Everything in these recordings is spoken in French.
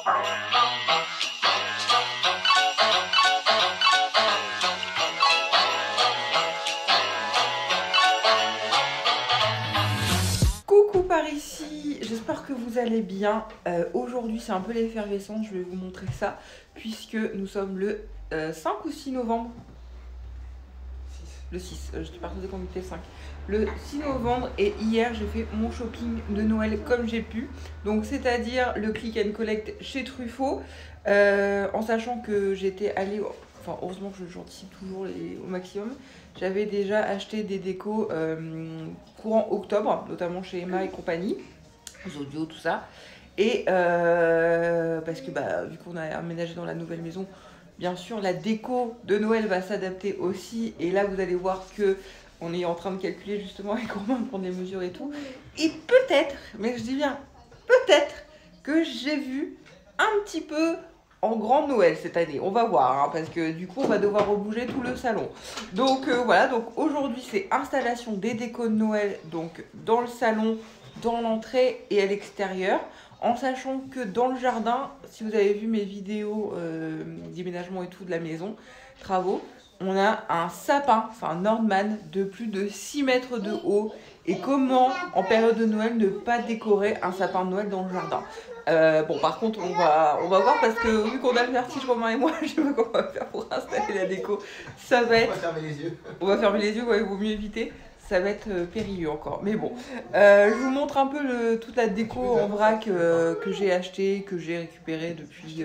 Coucou par ici, j'espère que vous allez bien. Aujourd'hui c'est un peu l'effervescence, je vais vous montrer ça puisque nous sommes le 5 ou 6 novembre. Le 6, j'étais persuadée qu'on était le 5. Le 6 novembre et hier j'ai fait mon shopping de Noël comme j'ai pu. Donc c'est-à-dire le click and collect chez Truffaut. En sachant que j'étais allée, enfin heureusement que j'anticipe toujours au maximum. J'avais déjà acheté des décos courant octobre, notamment chez Emma et compagnie, Zodio, tout ça. Et parce que vu qu'on a aménagé dans la nouvelle maison, bien sûr la déco de Noël va s'adapter aussi. Et là vous allez voir que on est en train de calculer justement avec Romain, prendre les mesures et tout. Et peut-être, mais je dis bien peut-être, que j'ai vu un petit peu en grand Noël cette année, on va voir, hein, parce que du coup on va devoir rebouger tout le salon. Donc voilà, donc aujourd'hui c'est installation des décos de Noël, donc dans le salon, dans l'entrée et à l'extérieur, en sachant que dans le jardin, si vous avez vu mes vidéos d'aménagement et tout de la maison, travaux, on a un sapin, enfin un Nordman de plus de 6 mètres de haut. Et comment en période de Noël ne pas décorer un sapin de Noël dans le jardin? Bon, par contre on va voir, parce que vu qu'on a le vertige, Romain et moi, je sais pas comment on va faire pour installer la déco. Ça va être... On va fermer les yeux. On va fermer les yeux, ouais, il vaut mieux éviter. Ça va être périlleux encore, mais bon. Je vous montre un peu toute la déco en vrac que j'ai acheté, que j'ai récupéré depuis,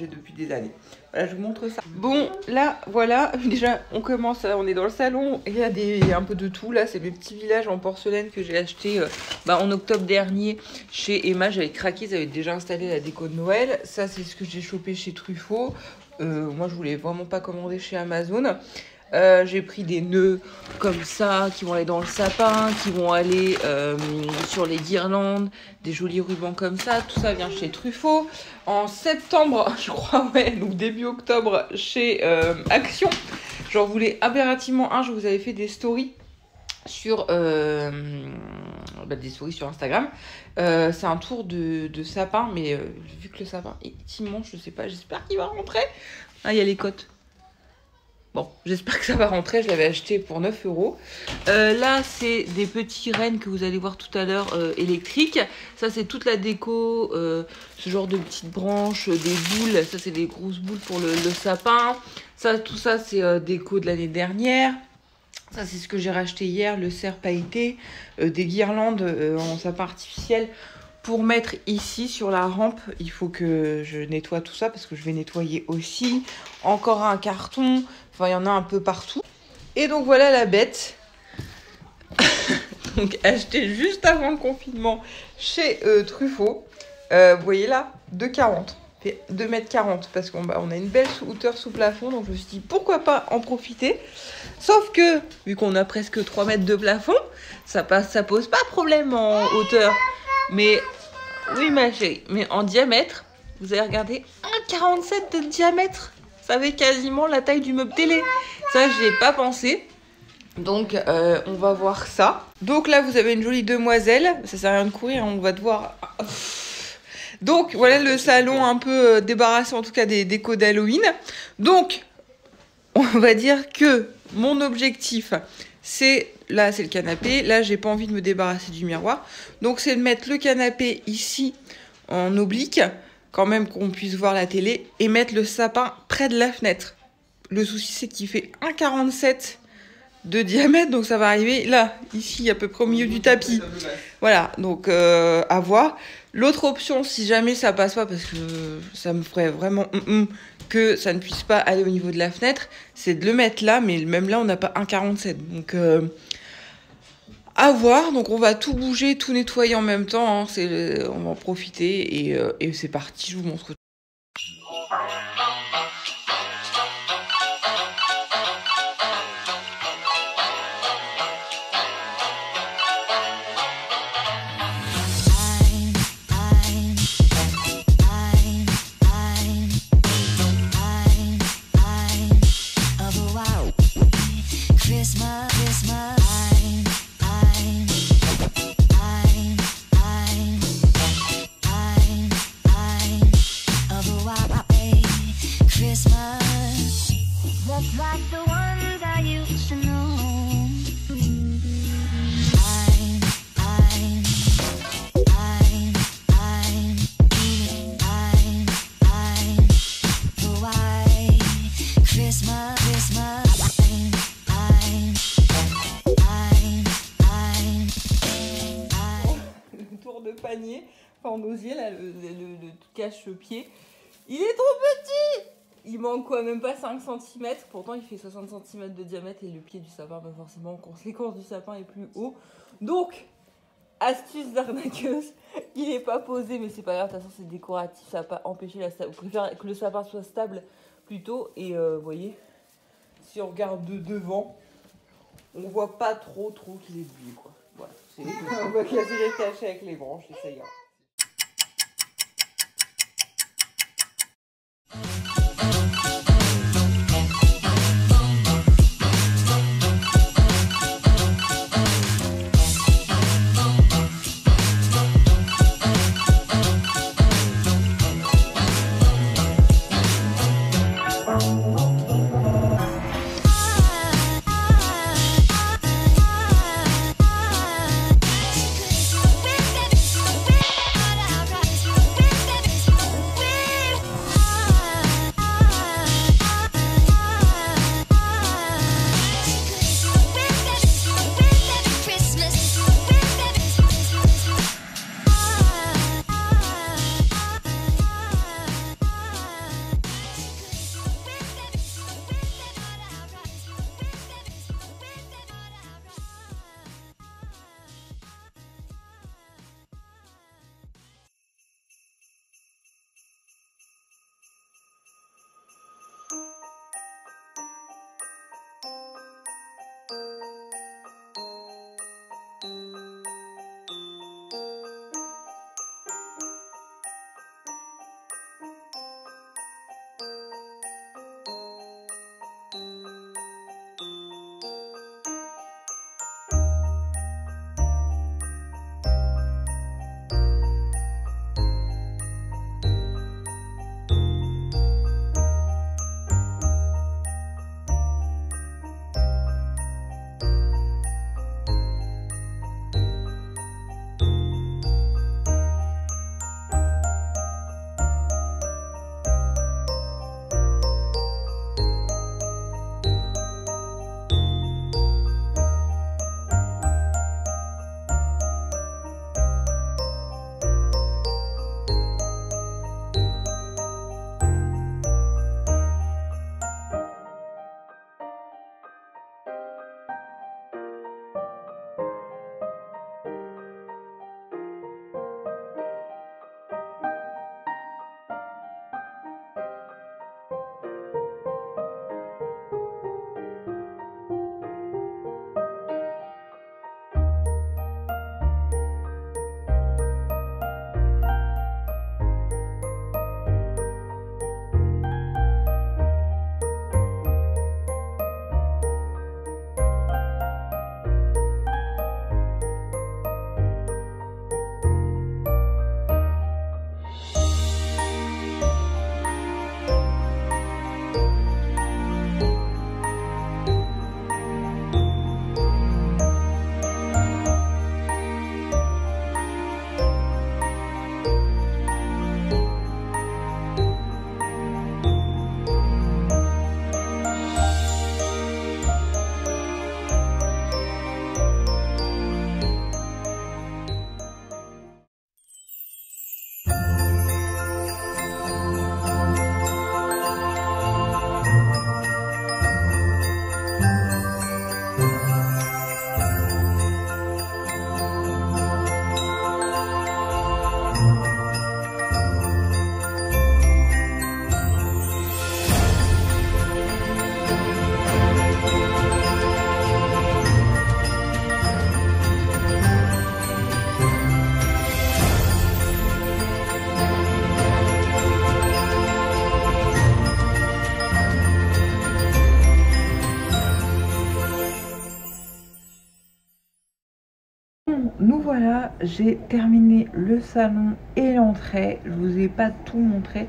depuis des années. Voilà, je vous montre ça. Bon, là, voilà, déjà, on commence, on est dans le salon, et il y a un peu de tout. Là, c'est le petit village en porcelaine que j'ai acheté en octobre dernier chez Emma. J'avais craqué, ils avaient déjà installé la déco de Noël. Ça, c'est ce que j'ai chopé chez Truffaut. Moi, je voulais vraiment pas commander chez Amazon. J'ai pris des nœuds comme ça qui vont aller dans le sapin, qui vont aller sur les guirlandes, des jolis rubans comme ça. Tout ça vient chez Truffaut. En septembre, je crois, ouais, donc début octobre, chez Action. J'en voulais impérativement un. Je vous avais fait des stories sur sur Instagram. C'est un tour de sapin, mais vu que le sapin est immense, je sais pas, j'espère qu'il va rentrer. Ah, il y a les côtes. Bon, j'espère que ça va rentrer. Je l'avais acheté pour 9 €. Là, c'est des petits rennes que vous allez voir tout à l'heure électriques. Ça, c'est toute la déco, ce genre de petites branches, des boules. Ça, c'est des grosses boules pour le sapin. Ça, tout ça, c'est déco de l'année dernière. Ça, c'est ce que j'ai racheté hier, le cerf pailleté, des guirlandes en sapin artificiel. Pour mettre ici sur la rampe, il faut que je nettoie tout ça parce que je vais nettoyer aussi. Encore un carton, enfin il y en a un peu partout. Et donc voilà la bête. Donc acheté juste avant le confinement chez Truffaut. Vous voyez là, 2,40. Fait 2,40 m parce qu'on a une belle hauteur sous plafond. Donc je me suis dit pourquoi pas en profiter. Sauf que, vu qu'on a presque 3 mètres de plafond, ça pose pas problème en hauteur. Mais, oui ma chérie, mais en diamètre, vous allez regarder, 1,47 de diamètre. Ça fait quasiment la taille du meuble télé. Ça, je n'y ai pas pensé. Donc, on va voir ça. Donc là, vous avez une jolie demoiselle. Ça sert à rien de courir, on va devoir... Donc, voilà le salon un peu débarrassé, en tout cas des décos d'Halloween. Donc, on va dire que mon objectif... Là, c'est le canapé. Là, j'ai pas envie de me débarrasser du miroir. Donc, c'est de mettre le canapé ici en oblique, quand même qu'on puisse voir la télé, et mettre le sapin près de la fenêtre. Le souci, c'est qu'il fait 1,47 de diamètre, donc ça va arriver là, ici, à peu près au milieu du tapis. Voilà, donc à voir. L'autre option, si jamais ça passe pas, parce que ça me ferait vraiment que ça ne puisse pas aller au niveau de la fenêtre, c'est de le mettre là, mais même là, on n'a pas 1,47. Donc, à voir. Donc, on va tout bouger, tout nettoyer en même temps. Hein. On va en profiter et c'est parti. Je vous montre. just like the ones I used to know. Le tour de panier, enfin en osier là, le cache-pied, il est trop petit. Il manque quoi, même pas 5 cm, pourtant il fait 60 cm de diamètre et le pied du sapin, pas forcément en conséquence du sapin est plus haut. Donc, astuce d'arnaqueuse, il est pas posé, mais c'est pas grave, de toute façon c'est décoratif, ça va pas empêcher la stabilité. On préfère que le sapin soit stable plutôt, et vous voyez, si on regarde de devant, on voit pas trop qu'il est bué quoi. Voilà, on va casser les cachets avec les branches et ça ira. Nous voilà, j'ai terminé le salon et l'entrée. Je vous ai pas tout montré.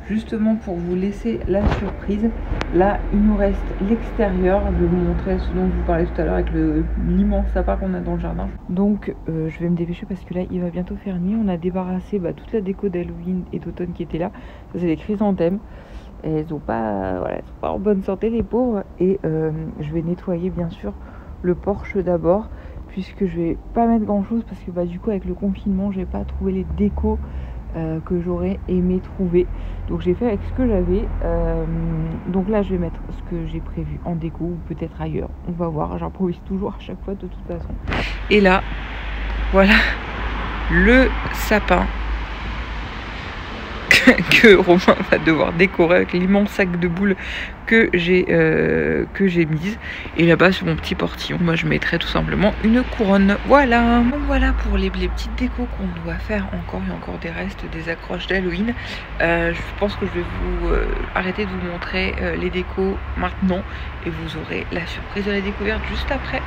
justement pour vous laisser la surprise. Là il nous reste l'extérieur, je vais vous montrer ce dont je vous parlais tout à l'heure avec l'immense sapin qu'on a dans le jardin. Donc je vais me dépêcher parce que là il va bientôt faire nuit. On a débarrassé toute la déco d'Halloween et d'automne qui était là. Ça c'est des chrysanthèmes. Elles sont pas, voilà, elles sont pas en bonne santé les pauvres. Et je vais nettoyer bien sûr le porche d'abord, puisque je vais pas mettre grand chose parce que du coup avec le confinement j'ai pas trouvé les décos que j'aurais aimé trouver. Donc j'ai fait avec ce que j'avais. Donc là je vais mettre ce que j'ai prévu en déco ou peut-être ailleurs. On va voir, j'improvise toujours à chaque fois de toute façon. Et là, voilà le sapin que Romain va devoir décorer avec l'immense sac de boules que j'ai mise. Et là-bas sur mon petit portillon, moi je mettrai tout simplement une couronne. Voilà. Donc voilà pour les petites décos qu'on doit faire encore. Il y a encore des restes, des accroches d'Halloween. Je pense que je vais vous arrêter de vous montrer les décos maintenant et vous aurez la surprise de la découverte juste après.